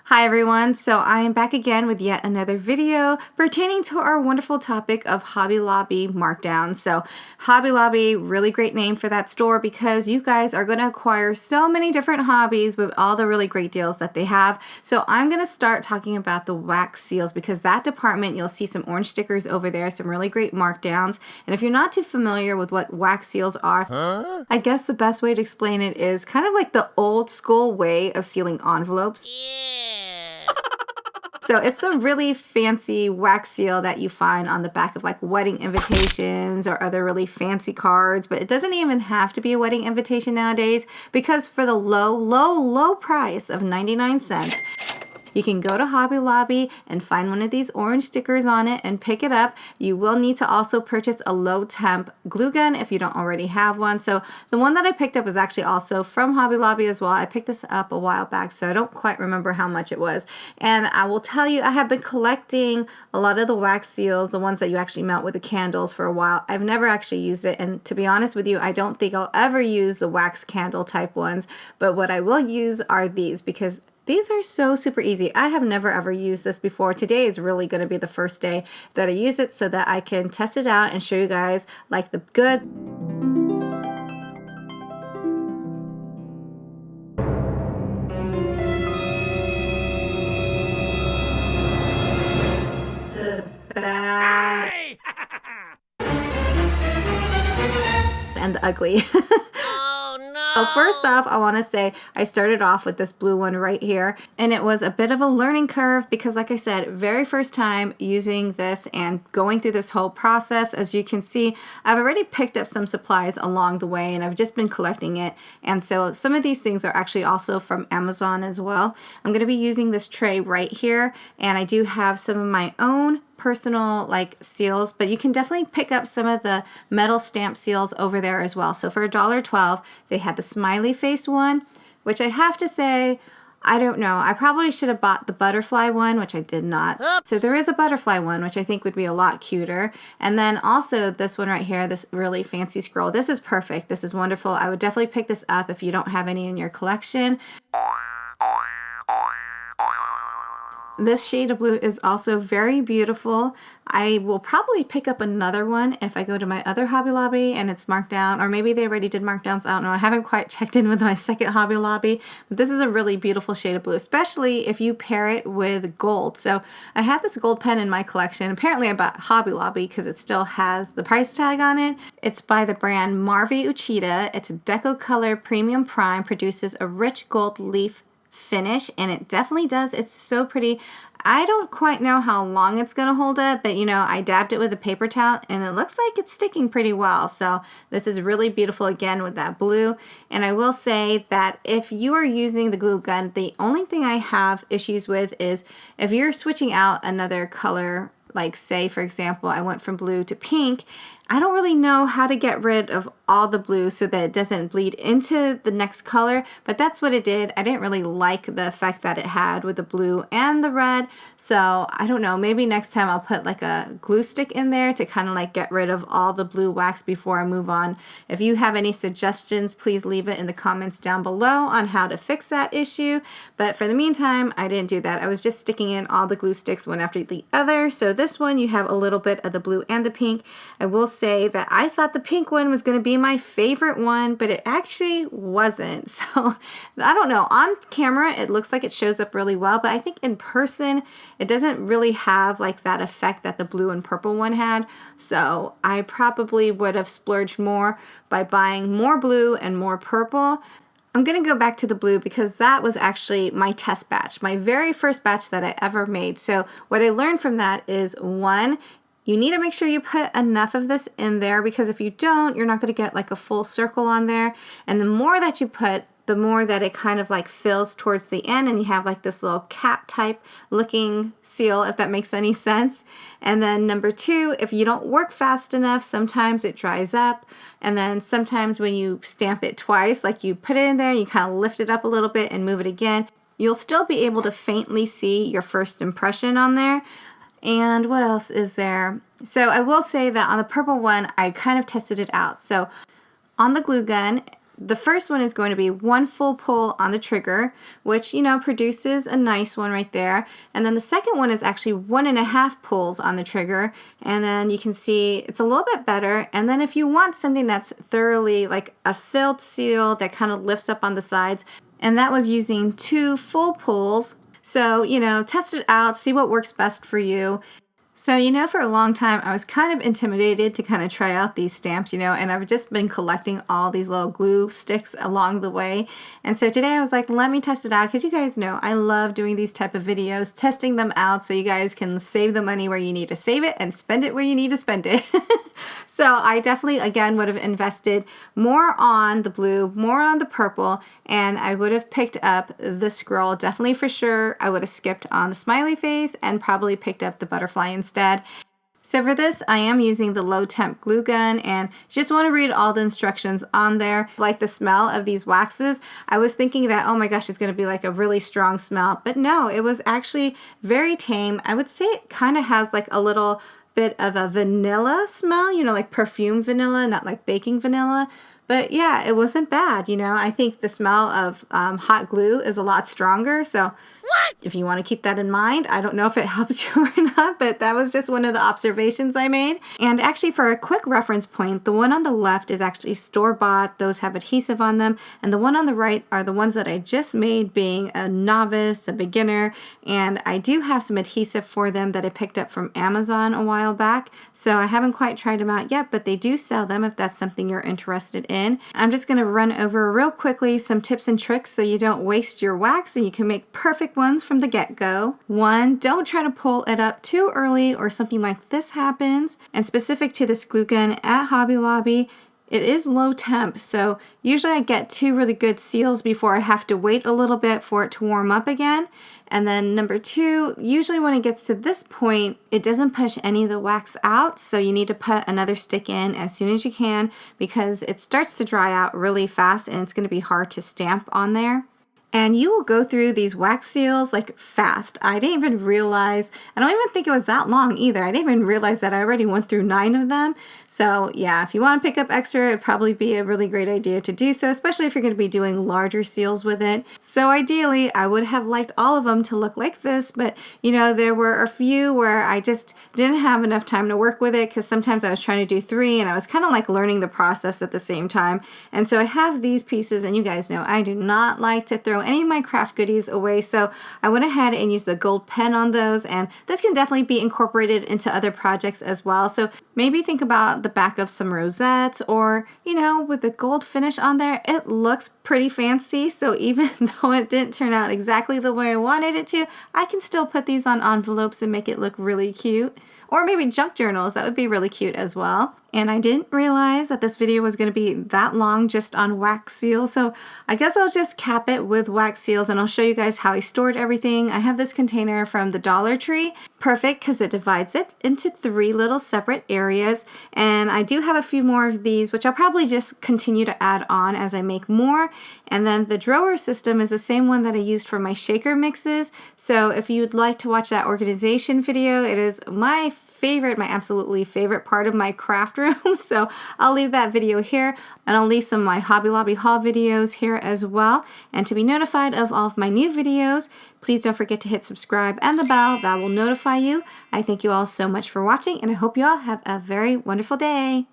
Hi everyone, so I am back again with yet another video pertaining to our wonderful topic of Hobby Lobby markdown. So Hobby Lobby, really great name for that store because you guys are going to acquire so many different hobbies with all the really great deals that they have. So I'm going to start talking about the wax seals because that department, you'll see some orange stickers over there, some really great markdowns. And if you're not too familiar with what wax seals are, I guess the best way to explain it is kind of like the old school way of sealing envelopes. So it's the really fancy wax seal that you find on the back of like wedding invitations or other really fancy cards, but it doesn't even have to be a wedding invitation nowadays because for the low price of 99 cents, you can go to Hobby Lobby and find one of these orange stickers on it and pick it up. You will need to also purchase a low temp glue gun if you don't already have one. So the one that I picked up is actually also from Hobby Lobby as well. I picked this up a while back, so I don't quite remember how much it was. And I will tell you, I have been collecting a lot of the wax seals, the ones that you actually melt with the candles, for a while. I've never actually used it, and to be honest with you, I don't think I'll ever use the wax candle type ones, but what I will use are these because these are so super easy. I have never ever used this before. Today is really going to be the first day that I use it so that I can test it out and show you guys like the good, the bad, and the ugly. So first off, I want to say I started off with this blue one right here, and it was a bit of a learning curve because, like I said, very first time using this and going through this whole process. As you can see, I've already picked up some supplies along the way and I've just been collecting it, and so some of these things are actually also from Amazon as well. I'm going to be using this tray right here, and I do have some of my own personal like seals, but you can definitely pick up some of the metal stamp seals over there as well. So for $1.12, they had the smiley face one, which I have to say, I don't know, I probably should have bought the butterfly one, which I did not. Oops. So there is a butterfly one, which I think would be a lot cuter. And then also this one right here, this really fancy scroll. This is perfect. This is wonderful. I would definitely pick this up if you don't have any in your collection. This shade of blue is also very beautiful. I will probably pick up another one if I go to my other Hobby Lobby and it's marked down, or maybe they already did markdowns. I don't know. I haven't quite checked in with my second Hobby Lobby, but this is a really beautiful shade of blue, especially if you pair it with gold. So I had this gold pen in my collection. Apparently I bought Hobby Lobby because it still has the price tag on it. It's by the brand Marvi Uchida. It's a Deco Color Premium Prime, produces a rich gold leaf finish, and it definitely does. It's so pretty. I don't quite know how long it's going to hold up, but you know, I dabbed it with a paper towel and it looks like it's sticking pretty well. So this is really beautiful again with that blue. And I will say that if you are using the glue gun, the only thing I have issues with is if you're switching out another color, like say for example I went from blue to pink, I don't really know how to get rid of all the blue so that it doesn't bleed into the next color, but that's what it did. I didn't really like the effect that it had with the blue and the red, so I don't know, maybe next time I'll put like a glue stick in there to kind of like get rid of all the blue wax before I move on. If you have any suggestions, please leave it in the comments down below on how to fix that issue, but for the meantime, I didn't do that. I was just sticking in all the glue sticks one after the other. So this one, you have a little bit of the blue and the pink. I will say that I thought the pink one was going to be my favorite one, but it actually wasn't. So I don't know, on camera it looks like it shows up really well, but I think in person it doesn't really have like that effect that the blue and purple one had. So I probably would have splurged more by buying more blue and more purple. I'm going to go back to the blue because that was actually my test batch, my very first batch that I ever made. So what I learned from that is, one, you need to make sure you put enough of this in there because if you don't, you're not going to get like a full circle on there. And the more that you put, the more that it kind of like fills towards the end and you have like this little cap type looking seal, if that makes any sense. And then number two, if you don't work fast enough, sometimes it dries up. And then sometimes when you stamp it twice, like you put it in there, you kind of lift it up a little bit and move it again, you'll still be able to faintly see your first impression on there. And what else is there? So I will say that on the purple one, I kind of tested it out. So on the glue gun, The first one is going to be one full pull on the trigger, which, you know, produces a nice one right there. And then the second one is actually 1.5 pulls on the trigger. And then you can see it's a little bit better. And then if you want something that's thoroughly like a filled seal that kind of lifts up on the sides, and that was using 2 full pulls. So, you know, test it out, see what works best for you. So, you know, for a long time, I was kind of intimidated to kind of try out these stamps, you know, and I've just been collecting all these little glue sticks along the way. And so today I was like, let me test it out, because you guys know I love doing these type of videos, testing them out so you guys can save the money where you need to save it and spend it where you need to spend it. So I definitely, again, would have invested more on the blue, more on the purple, and I would have picked up the scroll. Definitely for sure, I would have skipped on the smiley face and probably picked up the butterfly instead. So for this, I am using the low temp glue gun, and just want to read all the instructions on there. Like the smell of these waxes, I was thinking that, oh my gosh, it's going to be like a really strong smell, but no, it was actually very tame. I would say it kind of has like a little bit of a vanilla smell, you know, like perfume vanilla, not like baking vanilla. But yeah, it wasn't bad, you know. I think the smell of hot glue is a lot stronger, so if you want to keep that in mind, I don't know if it helps you or not, but that was just one of the observations I made. And actually, for a quick reference point, the one on the left is actually store-bought. Those have adhesive on them. And the one on the right are the ones that I just made, being a novice, a beginner. And I do have some adhesive for them that I picked up from Amazon a while back. So I haven't quite tried them out yet, but they do sell them if that's something you're interested in. I'm just going to run over real quickly some tips and tricks so you don't waste your wax and you can make perfect ones from the get-go. 1, don't try to pull it up too early or something like this happens. And specific to this glue gun at Hobby Lobby, it is low temp, so usually I get 2 really good seals before I have to wait a little bit for it to warm up again. And then number 2, usually when it gets to this point, it doesn't push any of the wax out, so you need to put another stick in as soon as you can, because it starts to dry out really fast and it's going to be hard to stamp on there. And you will go through these wax seals like fast. I didn't even realize, I don't even think it was that long either. I didn't even realize that I already went through 9 of them. So yeah, if you want to pick up extra, it'd probably be a really great idea to do so, especially if you're going to be doing larger seals with it. So ideally, I would have liked all of them to look like this, but you know, there were a few where I just didn't have enough time to work with it, because sometimes I was trying to do 3 and I was kind of like learning the process at the same time. And so I have these pieces, and you guys know I do not like to throw any of my craft goodies away, so I went ahead and used the gold pen on those, and this can definitely be incorporated into other projects as well. So maybe think about the back of some rosettes, or you know, with the gold finish on there, it looks pretty fancy. So even though it didn't turn out exactly the way I wanted it to, I can still put these on envelopes and make it look really cute. Or maybe junk journals, that would be really cute as well. And I didn't realize that this video was going to be that long just on wax seals, so I guess I'll just cap it with wax seals and I'll show you guys how I stored everything. I have this container from the Dollar Tree. Perfect, because it divides it into 3 little separate areas, and I do have a few more of these, which I'll probably just continue to add on as I make more. And then the drawer system is the same one that I used for my shaker mixes, so if you'd like to watch that organization video, it is my favorite, my absolutely favorite part of my craft room. So I'll leave that video here, and I'll leave some of my Hobby Lobby haul videos here as well. And to be notified of all of my new videos, please don't forget to hit subscribe and the bell. That will notify you. I thank you all so much for watching, and I hope you all have a very wonderful day.